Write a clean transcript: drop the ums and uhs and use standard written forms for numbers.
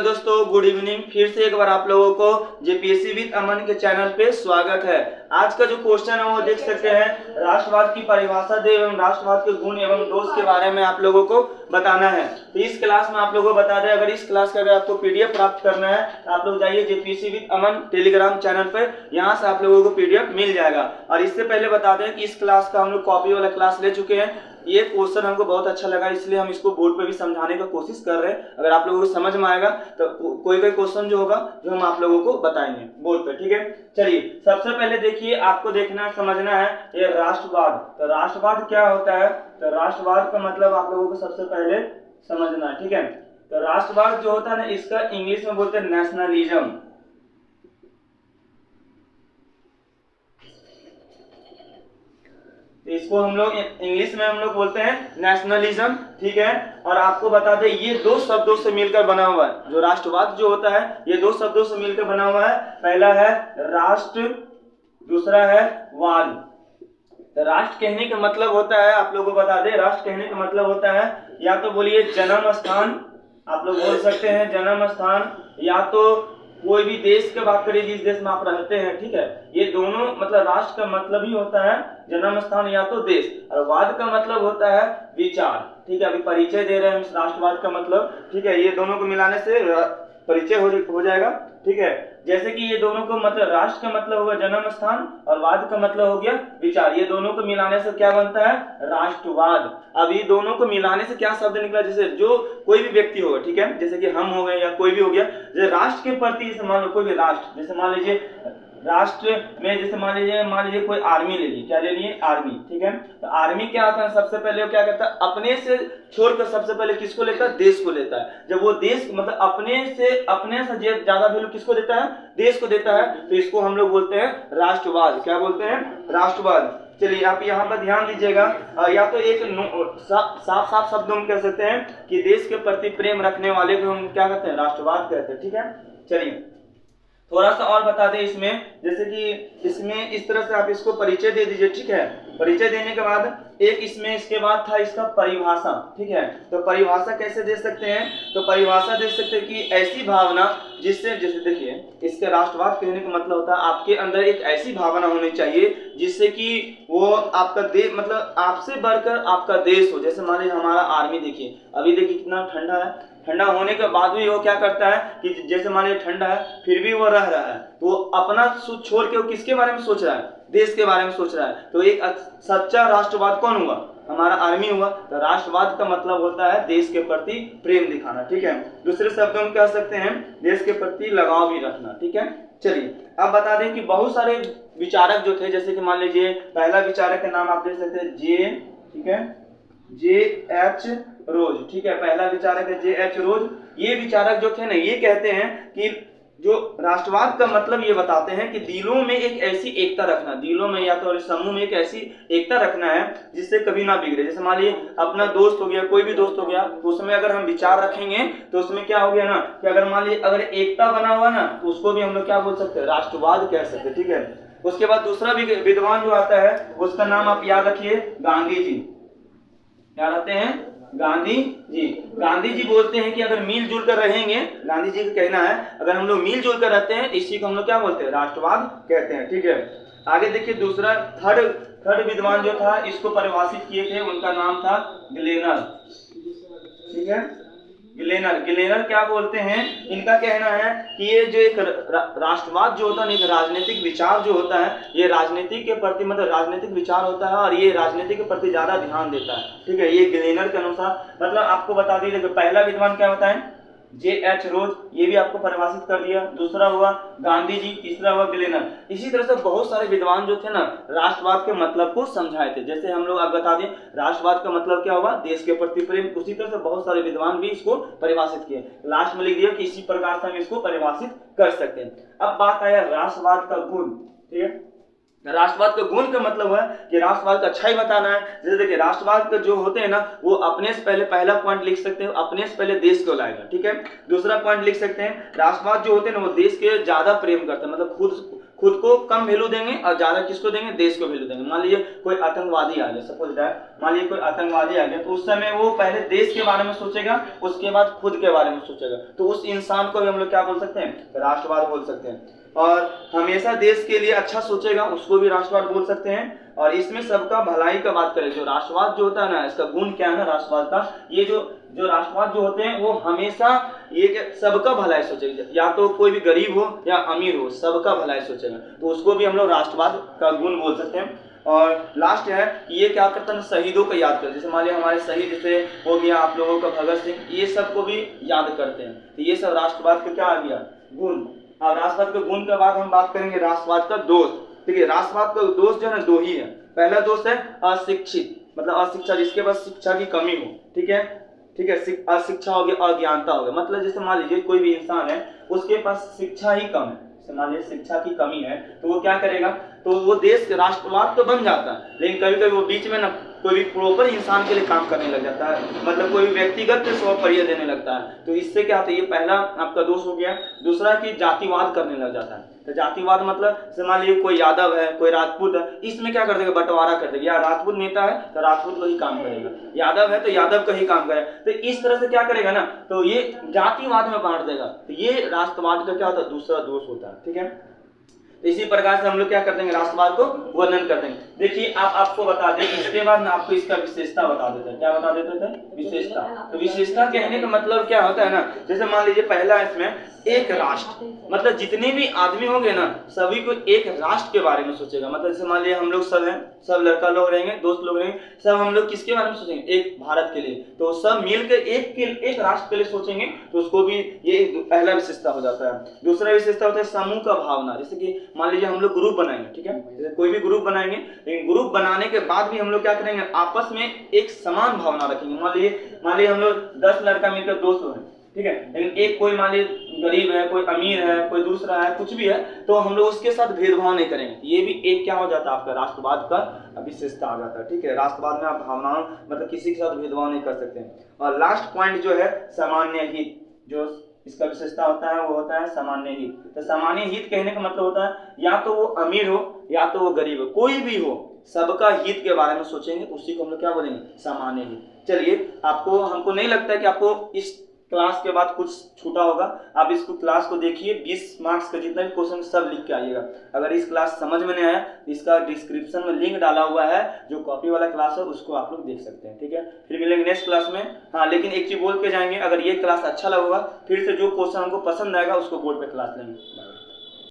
Hello दोस्तों, good evening. फिर से एक बार आप लोगों को जेपीएससी विद अमन के चैनल पे स्वागत है। आज का जो क्वेश्चन है वो देख सकते हैं, राष्ट्रवाद की परिभाषा दे एवं राष्ट्रवाद के गुण एवं दोष के बारे में आप लोगों को बताना है। तो इस क्लास में आप लोगों को बता दें, अगर इस क्लास का अगर आपको पीडीएफ प्राप्त करना है तो आप लोग जाइए JPSC with Aman Telegram channel पर, यहाँ से आप लोगों को पीडीएफ मिल जाएगा। और इससे पहले बता दें कि इस क्लास का हम लोग कॉपी वाला क्लास ले चुके हैं। ये क्वेश्चन हमको बहुत अच्छा लगा, इसलिए हम इसको बोर्ड पे भी समझाने का कोशिश कर रहे हैं। अगर आप लोगों को समझ में आएगा तो कोई क्वेश्चन जो होगा जो हम आप लोगों को बताएंगे बोर्ड पे, ठीक है। चलिए, सबसे पहले देखिए, आपको देखना समझना है ये राष्ट्रवाद। तो राष्ट्रवाद क्या होता है? तो राष्ट्रवाद का मतलब आप लोगों को सबसे पहले समझना है, ठीक है। तो राष्ट्रवाद जो होता है ना, इसका इंग्लिश में बोलते हैं नेशनलिज्म। इसको हम लोग इंग्लिश में हम लोग बोलते हैं नेशनलिज्म, ठीक है। और आपको बता दें, ये दो शब्दों से मिलकर बना हुआ है। जो राष्ट्रवाद जो होता है ये दो शब्दों से मिलकर बना हुआ है। पहला है राष्ट्र, दूसरा है वाद। तो राष्ट्र कहने का मतलब होता है, आप लोगों को बता दें, राष्ट्र कहने का मतलब होता है या तो बोलिए जन्म स्थान, आप लोग बोल सकते हैं जन्म स्थान, या तो कोई भी देश की बात करिए जिस देश में आप रहते हैं, ठीक है। ये दोनों मतलब राष्ट्र का मतलब ही होता है जन्म स्थान या तो देश, और वाद का मतलब होता है विचार, ठीक है। अभी परिचय दे रहे हैं राष्ट्रवाद का मतलब, ठीक है। ये दोनों को मिलाने से परिचय हो जाएगा, ठीक है। जैसे कि ये दोनों को मतलब राष्ट्र का मतलब होगा जन्म स्थान और वाद का मतलब हो गया विचार। ये दोनों को मिलाने से क्या बनता है? राष्ट्रवाद। अब ये दोनों को मिलाने से क्या शब्द निकला? जैसे जो कोई भी व्यक्ति होगा, ठीक है, जैसे कि हम हो गए या कोई भी हो गया, जैसे राष्ट्र के प्रति, जैसे मान लो कोई भी राष्ट्र, जैसे मान लीजिए राष्ट्र में, जैसे मान लीजिए कोई आर्मी ले ली, क्या ले लिए? आर्मी, ठीक है। तो आर्मी क्या होता है? सबसे पहले वो क्या करता है? अपने से छोड़कर सबसे पहले किसको लेता है? देश को लेता है। जब वो देश मतलब अपने से ज्यादा वैल्यू किसको देता है? देश को देता है। तो इसको हम लोग बोलते हैं राष्ट्रवाद। क्या बोलते हैं? राष्ट्रवाद। चलिए, आप यहाँ पर ध्यान दीजिएगा, या तो एक साफ शब्दों में कह सकते हैं कि देश के प्रति प्रेम रखने वाले को हम क्या कहते हैं? राष्ट्रवाद कहते हैं, ठीक है। चलिए, थोड़ा सा और बता दें इसमें, जैसे कि इसमें इस तरह से आप इसको परिचय दे दीजिए, ठीक है। परिचय देने के बाद एक इसमें इसके बाद था इसका परिभाषा, ठीक है। तो परिभाषा कैसे दे सकते हैं? तो परिभाषा दे सकते हैं कि ऐसी भावना जिससे, जैसे देखिए, इसके राष्ट्रवाद कहने का मतलब होता है आपके अंदर एक ऐसी भावना होनी चाहिए जिससे कि वो आपका देश मतलब आपसे बढ़कर आपका देश हो। जैसे मान लीजिए हमारा आर्मी, देखिए अभी देखिए कितना ठंडा है, ठंडा होने के बाद भी वो क्या करता है कि जैसे मान लीजिए ठंडा है फिर भी वो रह रहा है, तो वो अपना छोड़ के वो किसके बारे में सोच रहा है? देश के बारे में सोच रहा है। तो एक सच्चा राष्ट्रवाद कौन हुआ? हमारा आर्मी हुआ। तो राष्ट्रवाद का मतलब होता है देश के प्रति प्रेम दिखाना, ठीक है। दूसरे शब्दों में कह सकते हैं देश के प्रति लगाव भी रखना, ठीक है। चलिए, अब बता दें कि बहुत सारे विचारक जो थे, जैसे कि मान लीजिए पहला विचारक का नाम आप देख सकते हैं ठीक है, J.H. रोज, ठीक है। पहला विचारक है J.H. रोज। ये विचारक जो थे ना, ये कहते हैं कि जो राष्ट्रवाद का मतलब ये बताते हैं कि दिलों में एक ऐसी एकता रखना, दिलों में या तो समूह में एक ऐसी एकता रखना है जिससे कभी ना बिगड़े। जैसे मान लीजिए अपना दोस्त हो गया, कोई भी दोस्त हो गया, तो उसमें अगर हम विचार रखेंगे तो उसमें क्या हो गया ना कि अगर मान लीजिए अगर एकता बना हुआ ना, तो उसको भी हम लोग क्या बोल सकते हैं? राष्ट्रवाद कह सकते हैं, ठीक है। उसके बाद दूसरा विद्वान जो आता है उसका नाम आप याद रखिए, गांधी जी। क्या रहते हैं? गांधी जी। गांधी जी बोलते हैं कि अगर मिलजुल कर रहेंगे, गांधी जी का कहना है अगर हम लोग मिलजुल कर रहते हैं इसी को हम लोग क्या बोलते हैं? राष्ट्रवाद कहते हैं, ठीक है। आगे देखिए, दूसरा थर्ड विद्वान जो था इसको परिभाषित किए थे, उनका नाम था ग्लेनर, ठीक है। गिलेनर क्या बोलते हैं? इनका कहना है कि ये जो एक राष्ट्रवाद जो होता है, एक राजनीतिक विचार जो होता है, ये राजनीति के प्रति मतलब राजनीतिक विचार होता है और ये राजनीति के प्रति ज्यादा ध्यान देता है, ठीक है। ये गिलेनर के अनुसार, मतलब आपको बता दीजिए पहला विद्वान क्या बताएं? J.H. रोज, ये भी आपको परिभाषित कर दिया। दूसरा हुआ गांधी जी, तीसरा हुआ गिलेनर। इसी तरह से बहुत सारे विद्वान जो थे ना राष्ट्रवाद के मतलब को समझाए थे। जैसे हम लोग आप बता दें राष्ट्रवाद का मतलब क्या हुआ? देश के प्रति प्रेम। उसी तरह से बहुत सारे विद्वान भी इसको परिभाषित किए। लास्ट में लिख दिया कि इसी प्रकार से हम इसको परिभाषित कर सकते हैं। अब बात आया राष्ट्रवाद का गुण, ठीक है। राष्ट्रवाद का गुण का मतलब है कि राष्ट्रवाद का अच्छाई बताना है। जैसे देखिए राष्ट्रवाद का जो होते हैं ना, वो अपने से पहले पहला पॉइंट लिख सकते हैं, अपने से पहले देश को लाएगा, ठीक है। दूसरा पॉइंट लिख सकते हैं राष्ट्रवाद जो होते हैं ना वो देश के ज्यादा प्रेम करते हैं, मतलब खुद को कम वैल्यू देंगे और ज्यादा किसको देंगे, देश को वैल्यू देंगे। मान लीजिए कोई आतंकवादी आ गया, सपोज दैट मान लीजिए कोई आतंकवादी आ गया, तो उस समय वो पहले देश के बारे में सोचेगा, उसके बाद खुद के बारे में सोचेगा, तो उस इंसान को भी हम लोग क्या बोल सकते हैं, राष्ट्रवाद बोल सकते हैं। और हमेशा देश के लिए अच्छा सोचेगा, उसको भी राष्ट्रवाद बोल सकते हैं। और इसमें सबका भलाई का बात करें, जो राष्ट्रवाद जो होता है ना, इसका गुण क्या है ना राष्ट्रवाद का, ये जो राष्ट्रवाद जो होते हैं वो हमेशा ये सबका भलाई सोचेगा, या तो कोई भी गरीब हो या अमीर हो, सबका भलाई सोचेगा, तो उसको भी हम लोग राष्ट्रवाद का गुण बोल सकते हैं। और लास्ट है कि ये क्या करता है, शहीदों को याद करते, जैसे मान लिया हमारे शहीद जैसे हो गया आप लोगों का भगत सिंह, ये सबको भी याद करते हैं, तो ये सब राष्ट्रवाद का क्या आ गया, गुण। और राष्ट्रवाद के गुण के बाद हम बात करेंगे राष्ट्रवाद का दोष। ठीक है, राष्ट्रवाद का दोष जो है ना, दो ही है। पहला दोष है अशिक्षित, मतलब अशिक्षा, जिसके पास शिक्षा की कमी हो। ठीक है, अशिक्षा हो गया, अज्ञानता हो गया, मतलब जैसे मान लीजिए कोई भी इंसान है, उसके पास शिक्षा ही कम है, मान लीजिए शिक्षा की कमी है, तो वो क्या करेगा, तो वो देश के राष्ट्रवाद तो बन जाता है, लेकिन कभी कभी वो बीच में ना कोई भी प्रॉपर इंसान के लिए काम करने लग जाता है, मतलब कोई व्यक्तिगत स्वप्रिय देने लगता है, तो इससे क्या होता है, ये पहला आपका दोष हो गया। दूसरा कि जातिवाद करने लग जाता है, तो जातिवाद मतलब मान लीजिए कोई यादव है, कोई राजपूत है, इसमें क्या कर देगा, बंटवारा कर देगा, या राजपूत नेता है तो राजपूत को ही काम करेगा, यादव है तो यादव का ही काम करेगा, तो इस तरह से क्या करेगा ना, तो ये जातिवाद में बांट देगा, तो ये राष्ट्रवाद का क्या होता है, दूसरा दोष होता है। ठीक है, तो इसी प्रकार से हम लोग क्या कर देंगे, राष्ट्रवाद को वर्णन कर देंगे। देखिए आपको बता दें, इसके बाद मैं आपको इसका विशेषता बता देते हैं। क्या बता देते थे, विशेषता। तो विशेषता कहने का मतलब क्या होता है ना, जैसे मान लीजिए पहला इसमें एक राष्ट्र, मतलब जितने भी आदमी होंगे ना, सभी को एक राष्ट्र के बारे में सोचेगा, मतलब जैसे मान लीजिए हम लोग सब हैं, सब लड़का लोग रहेंगे, दोस्त लोग रहेंगे, सब हम लोग किसके बारे में सोचेंगे, एक भारत के लिए, तो सब मिलकर एक राष्ट्र के लिए सोचेंगे, तो उसको भी ये पहला विशेषता हो जाता है। दूसरा विशेषता होता है समूह का भावना, जैसे कि मान लीजिए हम लोग ग्रुप बनाएंगे, ठीक है, जैसे कोई भी ग्रुप बनाएंगे, लेकिन ग्रुप बनाने के बाद भी हम लोग क्या करेंगे, आपस में एक समान भावना रखेंगे। मान लीजिए हम लोग 10 लड़का मिलकर दोस्त हैं, ठीक है, लेकिन एक कोई मान लीजिए गरीब है, कोई अमीर है, कोई दूसरा है, कुछ भी है, तो हम लोग उसके साथ भेदभाव नहीं करेंगे। ये भी एक क्या हो जाता है, आपका राष्ट्रवाद का विशेषता आ जाता है। ठीक है, राष्ट्रवाद में आप भावनाओं मतलब किसी के साथ भेदभाव नहीं कर सकते। और लास्ट पॉइंट जो है सामान्य हित, जो इसका विशेषता होता है वो होता है सामान्य हित। तो सामान्य हित कहने का मतलब होता है या तो वो अमीर हो या तो वो गरीब हो, कोई भी हो, सबका हित के बारे में सोचेंगे, उसी को हम लोग क्या बोलेंगे, सामान्य हित। चलिए, हमको नहीं लगता है कि आपको इस क्लास के बाद कुछ छूटा होगा। आप इसको क्लास को देखिए, 20 मार्क्स का जितना भी क्वेश्चन सब लिख के आइएगा। अगर इस क्लास समझ में नहीं आया, इसका डिस्क्रिप्शन में लिंक डाला हुआ है, जो कॉपी वाला क्लास है उसको आप लोग देख सकते हैं। ठीक है, फिर मिलेंगे नेक्स्ट क्लास में। हाँ, लेकिन एक चीज बोल के जाएंगे, अगर ये क्लास अच्छा लगेगा, फिर से जो क्वेश्चन हमको पसंद आएगा उसको बोर्ड पे क्लास लेंगे।